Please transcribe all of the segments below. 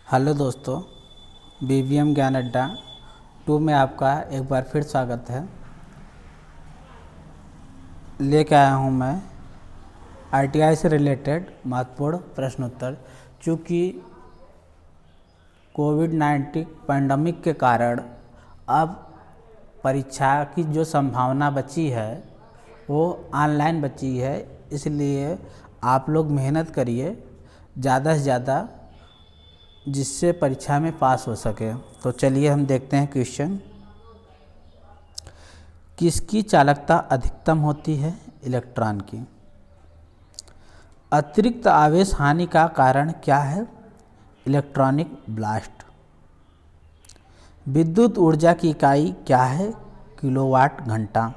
Hello दोस्तों, BVM ज्ञान अड्डा 2 में आपका एक बार फिर स्वागत है। लेके आया हूँ मैं RTI से रिलेटेड महत्वपूर्ण प्रश्नोत्तर। चूँकि कोविड-19 पैंडमिक के कारण अब परीक्षा की जो संभावना बची है वो ऑनलाइन बची है, इसलिए आप लोग मेहनत करिए ज़्यादा से ज़्यादा, जिससे परीक्षा में पास हो सके। तो चलिए हम देखते हैं क्वेश्चन। किसकी चालकता अधिकतम होती है? इलेक्ट्रॉन की। अतिरिक्त आवेश हानि का कारण क्या है? Electronic blast. विद्युत ऊर्जा की इकाई क्या है? किलोवाट घंटा।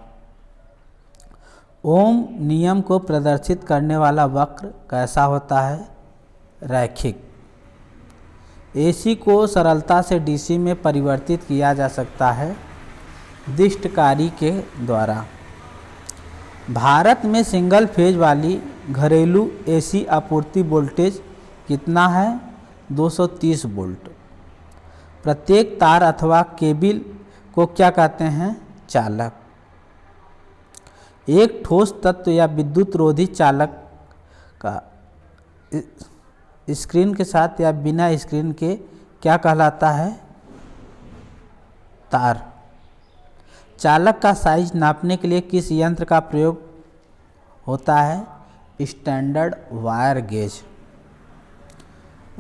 ओम नियम को प्रदर्शित करने वाला वक्र कैसा होता है? रैखिक। AC को सरलता से DC में परिवर्तित किया जा सकता है दिष्टकारी के द्वारा। भारत में सिंगल फेज वाली घरेलू AC आपूर्ति वोल्टेज कितना है? 230 वोल्ट। प्रत्येक तार अथवा केबिल को क्या कहते हैं? चालक। एक ठोस तत्व या विद्युत रोधी चालक का स्क्रीन के साथ या बिना स्क्रीन के क्या कहलाता है? तार। चालक का साइज नापने के लिए किस यंत्र का प्रयोग होता है? Standard wire gauge.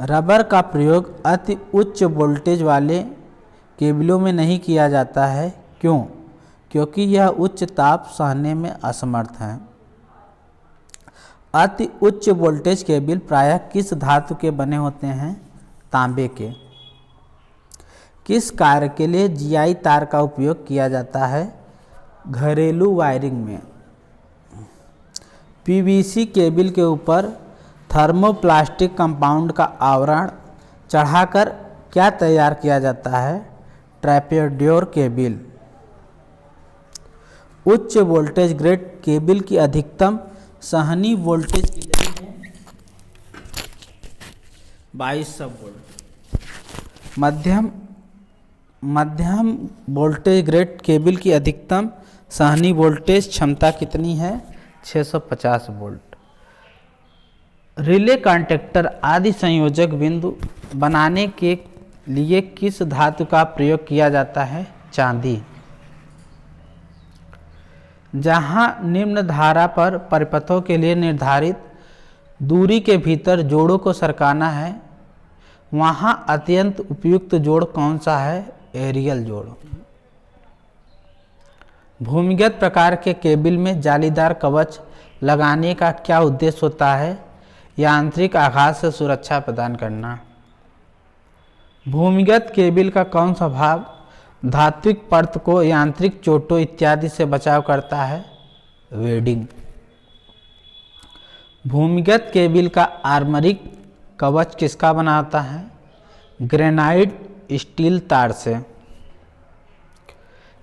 रबर का प्रयोग अति उच्च वोल्टेज वाले केबलों में नहीं किया जाता है। क्यों? क्योंकि यह उच्च ताप सहने में असमर्थ है। अति उच्च वोल्टेज केबल प्रायः किस धातु के बने होते हैं? तांबे के। किस कार्य के लिए GI तार का उपयोग किया जाता है? घरेलू वायरिंग में। PVC केबल के ऊपर थर्मोप्लास्टिक कंपाउंड का आवरण चढ़ाकर क्या तैयार किया जाता है? ट्रैपेड्योर केबल। उच्च वोल्टेज ग्रेड केबल की अधिकतम सहनीय वोल्टेज कितनी है? 2200 वोल्ट। मध्यम वोल्टेज ग्रेड केबल की अधिकतम सहनीय वोल्टेज क्षमता कितनी है? 650 वोल्ट। रिले कॉन्टैक्टर आदि संयोजक बिंदु बनाने के लिए किस धातु का प्रयोग किया जाता है? चांदी। जहां निम्न धारा पर परिपथों के लिए निर्धारित दूरी के भीतर जोड़ों को सरकाना है, वहां अत्यंत उपयुक्त जोड़ कौन सा है? एरियल जोड़। भूमिगत प्रकार के केबल में जालीदार कवच लगाने का क्या उद्देश्य होता है? यांत्रिक आघात से सुरक्षा प्रदान करना। भूमिगत केबल का कौन सा भाग धात्विक परत को यांत्रिक चोटों इत्यादि से बचाव करता है? वेल्डिंग। भूमिगत केबल का आर्मरिक कवच किसका बना होता है? ग्रेनाइट स्टील तार से।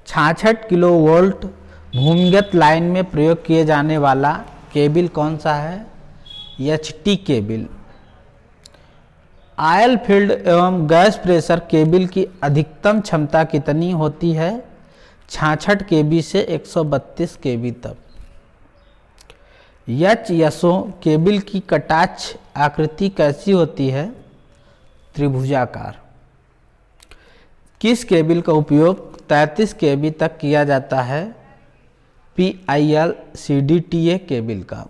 66 किलोवोल्ट भूमिगत लाइन में प्रयोग किए जाने वाला केबल कौन सा है? HT cable. ऑयल फील्ड एवं गैस प्रेशर केबल की अधिकतम क्षमता कितनी होती है? 66 kV से 132 kV तक। HSO केबल की कटाक्ष आकृति कैसी होती है? त्रिभुजाकार। किस केबल का उपयोग 33 kV तक किया जाता है? PIL CDTA केबल का।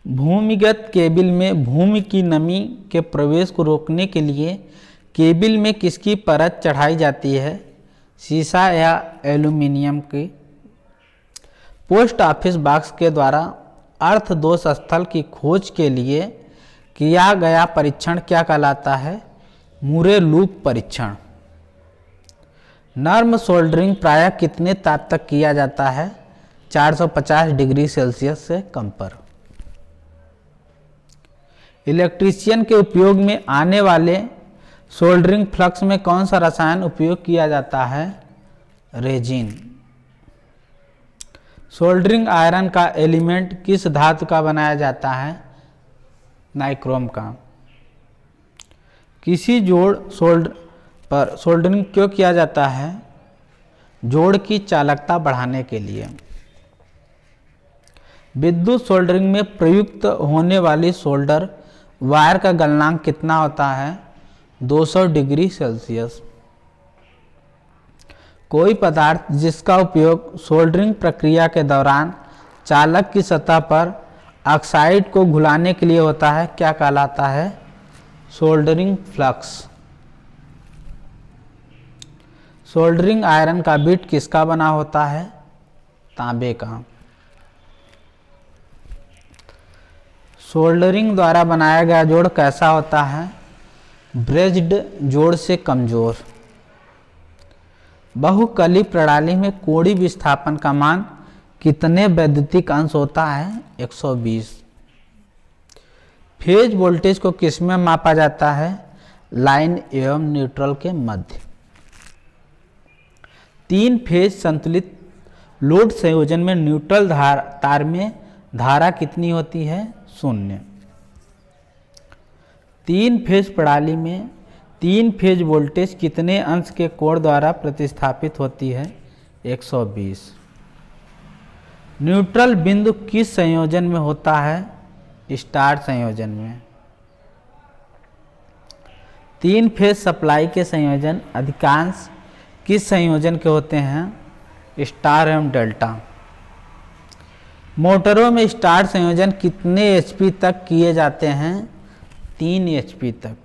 भूमिगत केबल में भूमि की नमी के प्रवेश को रोकने के लिए केबल में किसकी परत चढ़ाई जाती है? सीसा या एल्यूमीनियम की। पोस्ट ऑफिस बॉक्स के द्वारा अर्थ दोष स्थल की खोज के लिए किया गया परीक्षण क्या कहलाता है? मुरे लूप परीक्षण। नर्म सोल्डरिंग प्रायः कितने ताप तक किया जाता है? 450 डिग्री सेल्सियस से कम पर। इलेक्ट्रीशियन के उपयोग में आने वाले सोल्डरिंग फ्लक्स में कौन सा रसायन उपयोग किया जाता है? रेजिन। सोल्डरिंग आयरन का एलिमेंट किस धातु का बनाया जाता है? नाइक्रोम का। किसी जोड़ पर सोल्डरिंग क्यों किया जाता है? जोड़ की चालकता बढ़ाने के लिए। विद्युत सोल्डरिंग में प्रयुक्त होने वाली सोल्डर वायर का गलनांक कितना होता है? 200 डिग्री सेल्सियस। कोई पदार्थ जिसका उपयोग सोल्डरिंग प्रक्रिया के दौरान चालक की सतह पर ऑक्साइड को घुलाने के लिए होता है, क्या कहलाता है? Soldering flux. सोल्डरिंग आयरन का बिट किसका बना होता है? तांबे का। सोल्डरिंग द्वारा बनाया गया जोड़ कैसा होता है? ब्रेज्ड जोड़ से कमजोर। बहुकली प्रणाली में कोणीय विस्थापन का मान कितने वैद्युतिक अंश होता है? 120। फेज वोल्टेज को किसमें मापा जाता है? लाइन एवं न्यूट्रल के मध्य। 3 फेज संतुलित लोड संयोजन में न्यूट्रल तार में धारा कितनी होती है? 0। 3 फेज प्रणाली में 3 फेज वोल्टेज कितने अंश के कोण द्वारा प्रतिस्थापित होती है? 120। न्यूट्रल बिंदु किस संयोजन में होता है? स्टार संयोजन में। 3 फेज सप्लाई के संयोजन अधिकांश किस संयोजन के होते हैं? स्टार एवं डेल्टा। मोटरों में स्टार संयोजन कितने एचपी तक किए जाते हैं? 3 एचपी तक।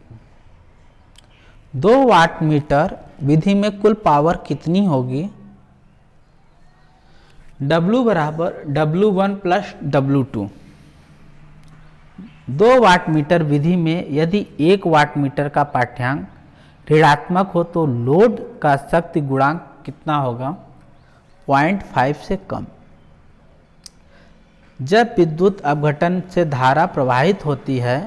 2 वाट मीटर विधि में कुल पावर कितनी होगी? W बराबर W1 plus W2। 2 watt meter विधि में यदि 1 वाट मीटर का पाठ्यांक ऋणात्मक हो तो लोड का शक्ति गुणांक कितना होगा? 0.5 से कम। जब विद्युत अपघटन से धारा प्रवाहित होती है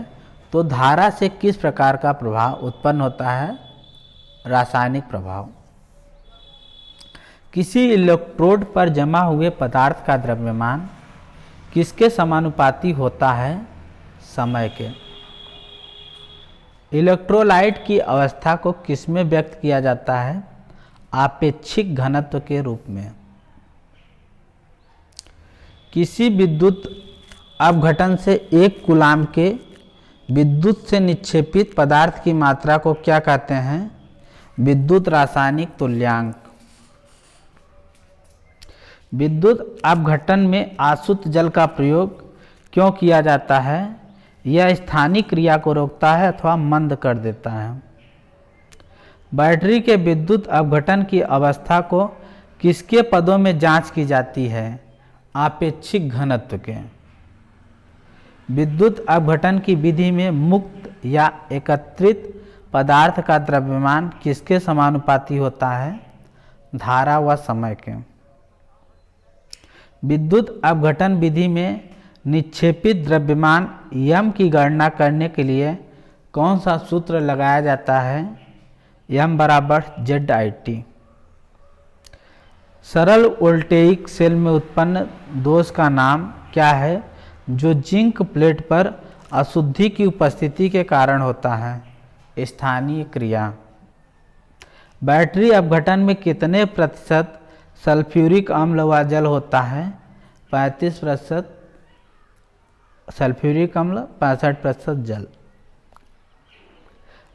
तो धारा से किस प्रकार का प्रभाव उत्पन्न होता है? रासायनिक प्रभाव। किसी इलेक्ट्रोड पर जमा हुए पदार्थ का द्रव्यमान किसके समानुपाती होता है? समय के। इलेक्ट्रोलाइट की अवस्था को किसमें व्यक्त किया जाता है? आपेक्षिक घनत्व के रूप में। किसी विद्युत अपघटन से 1 कूलाम के विद्युत से निक्षेपित पदार्थ की मात्रा को क्या कहते हैं? विद्युत रासायनिक तुल्यांक। विद्युत अपघटन में आसुत जल का प्रयोग क्यों किया जाता है? यह स्थानिक क्रिया को रोकता है अथवा मंद कर देता है। बैटरी के विद्युत अपघटन की अवस्था को किसके पदों में जांच की जाती है? आपेक्षिक घनत्व के। विद्युत अपघटन की विधि में मुक्त या एकत्रित पदार्थ का द्रव्यमान किसके समानुपाती होता है? धारा व समय के। विद्युत अपघटन विधि में निक्षेपित द्रव्यमान m की गणना करने के लिए कौन सा सूत्र लगाया जाता है? m बराबर ZIT। सरल वोल्टेइक सेल में उत्पन्न दोष का नाम क्या है जो जिंक प्लेट पर अशुद्धि की उपस्थिति के कारण होता है? स्थानीय क्रिया। बैटरी अपघटन में कितने प्रतिशत सल्फ्यूरिक अम्ल व जल होता है? 35% सल्फ्यूरिक अम्ल, 65% जल।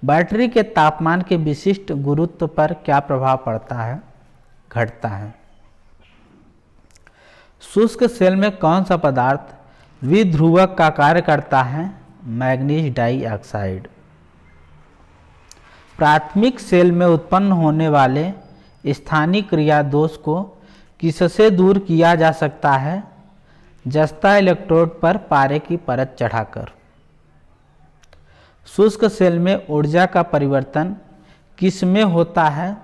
बैटरी के तापमान के विशिष्ट गुरुत्व पर क्या प्रभाव पड़ता है? घटता है। शुष्क सेल में कौन सा पदार्थ द्विध्रुवक का कार्य करता है? Manganese dioxide. प्राथमिक सेल में उत्पन्न होने वाले स्थानीय क्रिया दोष को किससे दूर किया जा सकता है? जस्ता इलेक्ट्रोड पर पारे की परत चढ़ाकर। शुष्क सेल में ऊर्जा का परिवर्तन किस में होता है?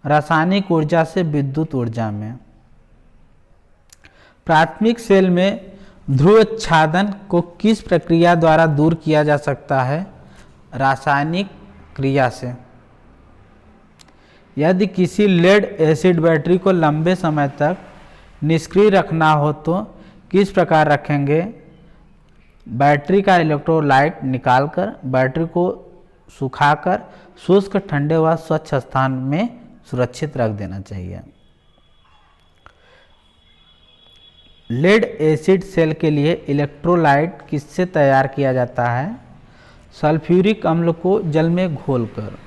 रासायनिक ऊर्जा से विद्युत ऊर्जा में। प्राथमिक सेल में ध्रुवच्छादन को किस प्रक्रिया द्वारा दूर किया जा सकता है? रासायनिक क्रिया से। यदि किसी लेड एसिड बैटरी को लंबे समय तक निष्क्रिय रखना हो तो किस प्रकार रखेंगे? बैटरी का इलेक्ट्रोलाइट निकालकर बैटरी को सुखाकर शुष्क, ठंडे व स्वच्छ स्थान में सुरक्षित रख देना चाहिए। लेड एसिड सेल के लिए इलेक्ट्रोलाइट किससे तैयार किया जाता है? सल्फ्यूरिक अम्ल को जल में घोलकर।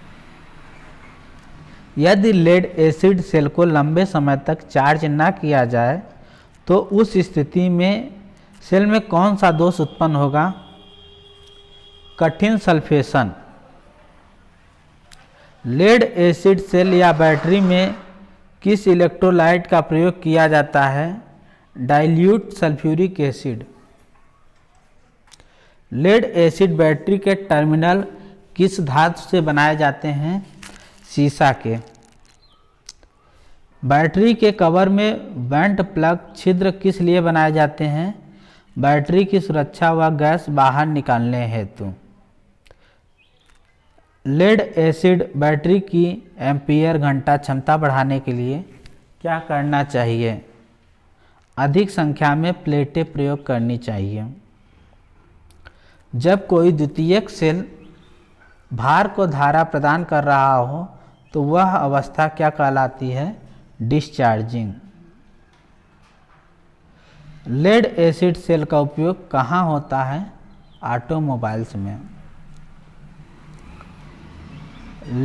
यदि लेड एसिड सेल को लंबे समय तक चार्ज न किया जाए तो उस स्थिति में सेल में कौन सा दोष उत्पन्न होगा? कठिन सल्फेशन। लेड एसिड सेल या बैटरी में किस इलेक्ट्रोलाइट का प्रयोग किया जाता है? Dilute sulphuric acid. Lead acid battery के टर्मिनल किस धातु से बनाए जाते हैं? सीसा के। बैटरी के कवर में वेंट प्लग छिद्र किस लिए बनाए जाते हैं? बैटरी की सुरक्षा व गैस बाहर निकालने हेतु। लेड एसिड बैटरी की एम्पीयर घंटा क्षमता बढ़ाने के लिए क्या करना चाहिए? अधिक संख्या में प्लेटें प्रयोग करनी चाहिए। जब कोई द्वितीयक सेल भार को धारा प्रदान कर रहा हो तो वह अवस्था क्या कहलाती है? डिस्चार्जिंग। लेड एसिड सेल का उपयोग कहाँ होता है? ऑटोमोबाइल्स में।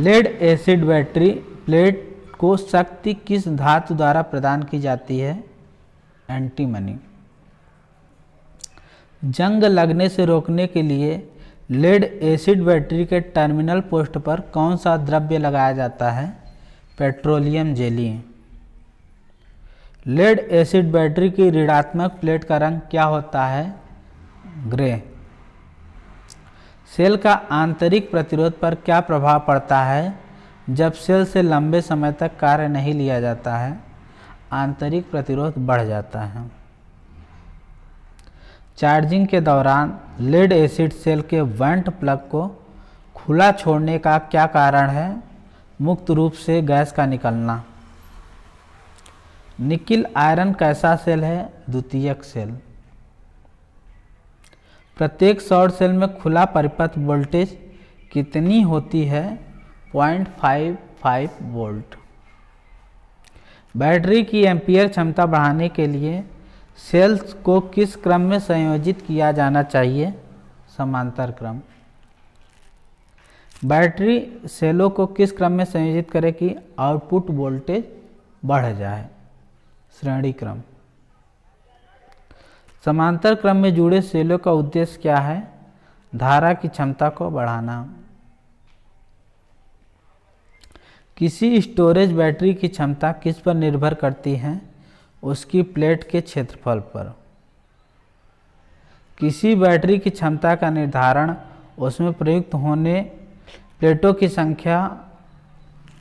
लेड एसिड बैटरी प्लेट को शक्ति किस धातु द्वारा प्रदान की जाती है? एंटीमनी। जंग लगने से रोकने के लिए लेड एसिड बैटरी के टर्मिनल पोस्ट पर कौन सा द्रव्य लगाया जाता है? Petroleum jelly. Lead acid battery की ऋणात्मक प्लेट का रंग क्या होता है? ग्रे। सेल का आंतरिक प्रतिरोध पर क्या प्रभाव पड़ता है जब सेल से लंबे समय तक कार्य नहीं लिया जाता है? आंतरिक प्रतिरोध बढ़ जाता है। चार्जिंग के दौरान लेड एसिड सेल के वेंट प्लग को खुला छोड़ने का क्या कारण है? मुक्त रूप से गैस का निकलना। निकिल आयरन कैसा सेल है? द्वितीयक सेल। प्रत्येक सौर सेल में खुला परिपथ वोल्टेज कितनी होती है? 0.55 वोल्ट। बैटरी की एम्पीयर क्षमता बढ़ाने के लिए सेल्स को किस क्रम में संयोजित किया जाना चाहिए? समांतर क्रम। बैटरी सेलों को किस क्रम में संयोजित करें कि आउटपुट वोल्टेज बढ़ जाए? श्रेणी क्रम। समांतर क्रम में जुड़े सेलों का उद्देश्य क्या है? धारा की क्षमता को बढ़ाना। किसी स्टोरेज बैटरी की क्षमता किस पर निर्भर करती है? उसकी प्लेट के क्षेत्रफल पर। किसी बैटरी की क्षमता का निर्धारण उसमें प्रयुक्त होने प्लेटों की संख्या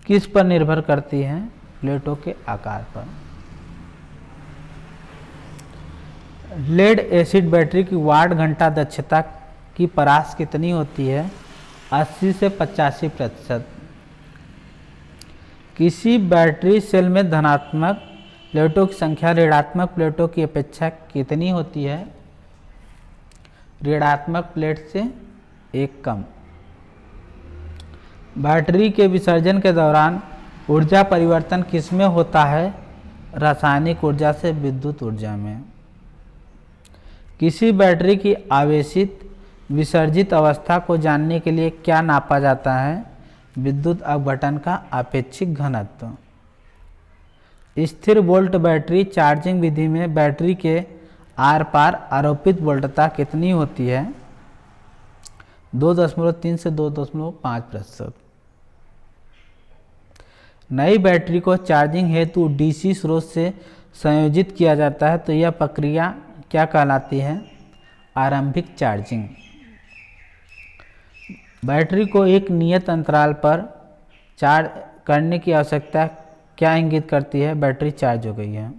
किस पर निर्भर करती है? प्लेटों के आकार पर। लेड एसिड बैटरी की वाट घंटा दक्षता की परास कितनी होती है? 80 से 85%। किसी बैटरी सेल में धनात्मक प्लेटों की संख्या ऋणात्मक प्लेटों की अपेक्षा कितनी होती है? ऋणात्मक प्लेट से एक कम। बैटरी के विसर्जन के दौरान ऊर्जा परिवर्तन किसमें होता है? रासायनिक ऊर्जा से विद्युत ऊर्जा में। किसी बैटरी की आवेशित विसर्जित अवस्था को जानने के लिए क्या नापा जाता है? विद्युत अपघटन का आपेक्षिक घनत्व। स्थिर वोल्ट बैटरी चार्जिंग विधि में बैटरी के आर पार आरोपित वोल्टता कितनी होती है? 2.3 से 2.5%। नई बैटरी को चार्जिंग हेतु डीसी स्रोत से संयोजित किया जाता है तो यह प्रक्रिया क्या कहलाती है? आरंभिक चार्जिंग। बैटरी को एक नियत अंतराल पर चार्ज करने की आवश्यकता क्या इंगित करती है? बैटरी चार्ज हो गई है।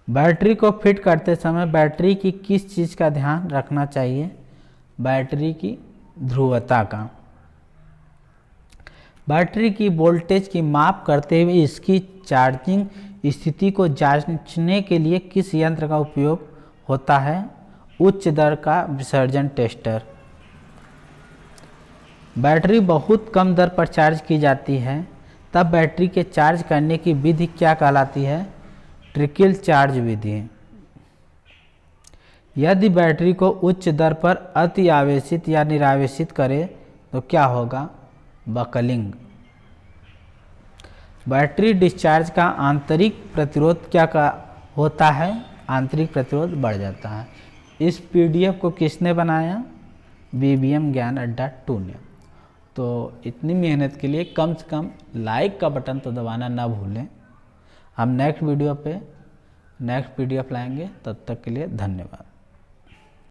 बैटरी को फिट करते समय बैटरी की किस चीज़ का ध्यान रखना चाहिए? बैटरी की ध्रुवता का। बैटरी की वोल्टेज की माप करते हुए इसकी चार्जिंग स्थिति को जांचने के लिए किस यंत्र का उपयोग होता है? उच्च दर का विसर्जन टेस्टर। बैटरी बहुत कम दर पर चार्ज की जाती है तब बैटरी के चार्ज करने की विधि क्या कहलाती है? ट्रिकल चार्ज विधि। यदि बैटरी को उच्च दर पर अति आवेशित या निरावेशित करें तो क्या होगा? बकलिंग। बैटरी डिस्चार्ज का आंतरिक प्रतिरोध क्या होता है? आंतरिक प्रतिरोध बढ़ जाता है। इस पीडीएफ को किसने बनाया? बीबीएम ज्ञान अड्डा 2 ने। तो इतनी मेहनत के लिए कम से कम लाइक का बटन तो दबाना ना भूलें। हम नेक्स्ट वीडियो पे नेक्स्ट पीडीएफ लाएंगे, तब तक के लिए धन्यवाद।